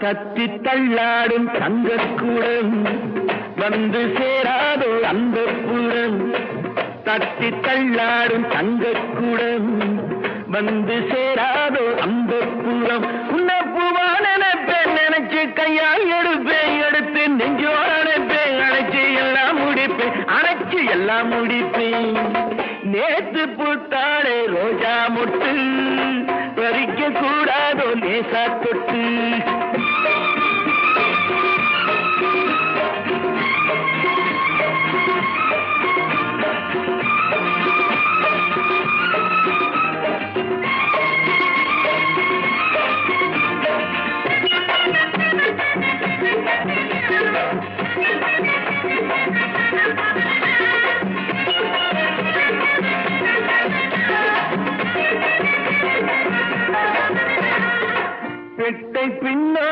தத்தி தள்ளாடும் தங்கக்கூடம் வந்து சேராதோ அந்த புறம். தத்தி தள்ளாடும் தங்கக்கூடம் வந்து சேராதோ அந்த புறம். உன்ன பூவான நினைச்சு கையால் எடுப்பேன், எடுத்து நெஞ்சோட அணைப்பேன், அணைச்சு எல்லாம் முடிப்பேன், அணைச்சு எல்லாம் முடிப்பேன். நேத்து பூத்தாளே ரோஜா மொட்டு பறிக்க கூடாதோ லேசா தொட்டு. பெட்டை பின்னா